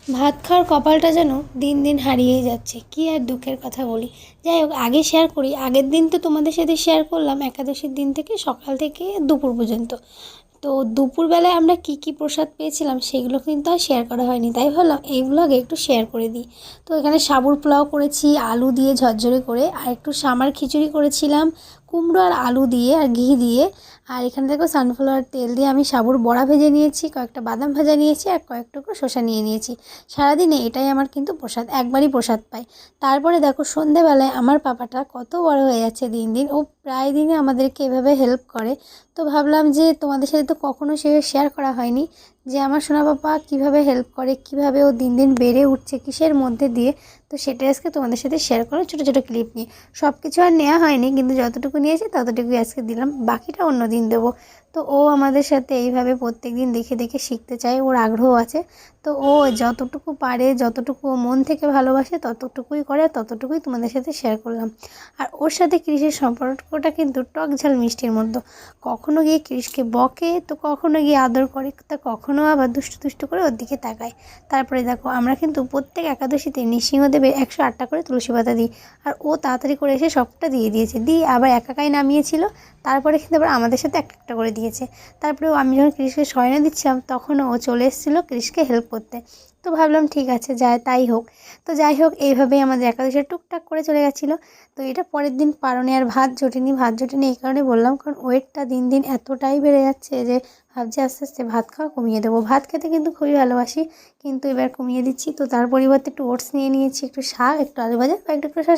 ভাত খাওয়ার কপালটা যেন দিন দিন হারিয়েই যাচ্ছে। কী আর দুঃখের কথা বলি। যাই হোক, আগে শেয়ার করি। আগের দিন তো তোমাদের সাথে শেয়ার করলাম একাদশীর দিন থেকে সকাল থেকে দুপুর পর্যন্ত। তো দুপুরবেলায় আমরা কী কী প্রসাদ পেয়েছিলাম সেগুলো কিন্তু আর শেয়ার করা হয়নি, তাই ভাবলাম এই ব্লগে একটু শেয়ার করে দিই। তো এখানে সাবুর পোলাও করেছি আলু দিয়ে ঝরঝরে করে, আর একটু সামার খিচুড়ি করেছিলাম কুমড়ো আর আলু দিয়ে আর ঘি দিয়ে। আর এখানে দেখো সানফ্লাওয়ার তেল দিয়ে আমি সাবুর বড়া ভেজে নিয়েছি, কয়েকটা বাদাম ভাজা নিয়েছি আর কয়েক টুকরো শসা নিয়ে নিয়েছি। সারাদিনে এটাই আমার কিন্তু প্রসাদ, একবারই প্রসাদ পাই। তারপরে দেখো সন্ধেবেলায় আমার পাপাটা কত বড় হয়ে যাচ্ছে দিন দিন, ও প্রায় দিনে আমাদেরকে এভাবে হেল্প করে। তো ভাবলাম যে তোমাদের সাথে তো কখনো সেভাবে শেয়ার করা হয়নি যে আমার সোনা পাপা কীভাবে হেল্প করে, কীভাবে ও দিন দিন বেড়ে উঠছে, কিসের মধ্যে দিয়ে। তো সেটাই আজকে তোমাদের সাথে শেয়ার করো ছোটো ছোটো ক্লিপ নিয়ে। সব কিছু আর নেওয়া হয়নি, কিন্তু যতটুকু নিয়েছি ততটুকুই আজকে দিলাম, বাকিটা অন্য দিন দেবো। তো ও আমাদের সাথে এইভাবে প্রত্যেক দিন দেখে দেখে শিখতে চায়, ওর আগ্রহ আছে। তো ও যতটুকু পারে, যতটুকু ও মন থেকে ভালোবাসে ততটুকুই করে, আর ততটুকুই তোমাদের সাথে শেয়ার করলাম। আর ওর সাথে কৃষির সম্পর্কটা কিন্তু টক ঝাল মিষ্টির মধ্যে। কখনো গিয়ে কৃষকে বকে, তো কখনো গিয়ে আদর করে, তা কখনো আবার দুষ্টু দুষ্টু করে ওর দিকে তাকায়। তারপরে দেখো আমরা কিন্তু প্রত্যেক একাদশীতে নৃসিংহদেবের 108টা করে তুলসী পাতা দিই। আর ও তাড়াতাড়ি করে এসে সবটা দিয়ে দিয়েছে, দিয়ে আবার একাই নামিয়েছিল। তারপরে কিন্তু আবার আমাদের সাথে একটা একটা করে দিয়েছে। তারপরেও আমি যখন কৃষকে শয়নে দিচ্ছিলাম তখনও ও চলে এসেছিলো কৃষকে হেল্প করতে। তো ভাবলাম ঠিক আছে, যায় তাই হোক। তো যাই হোক, এইভাবেই আমাদের একাদশীটা টুকটাক করে চলে গেছিলো। তো এটা পরের দিন পারণে আর ভাত জোটেনি এই কারণে বললাম, কারণ ওয়েটটা দিন দিন এতটাই বেড়ে যাচ্ছে যে ভাবছি আস্তে আস্তে ভাত খাওয়া কমিয়ে দেবো। ভাত খেতে কিন্তু খুবই ভালোবাসি, কিন্তু এবার কমিয়ে দিচ্ছি। তো তার পরিবর্তে একটু ওটস নিয়ে নিয়েছি, একটু শাক, একটু আলু ভাজা, কয়েকটা একটু শসা।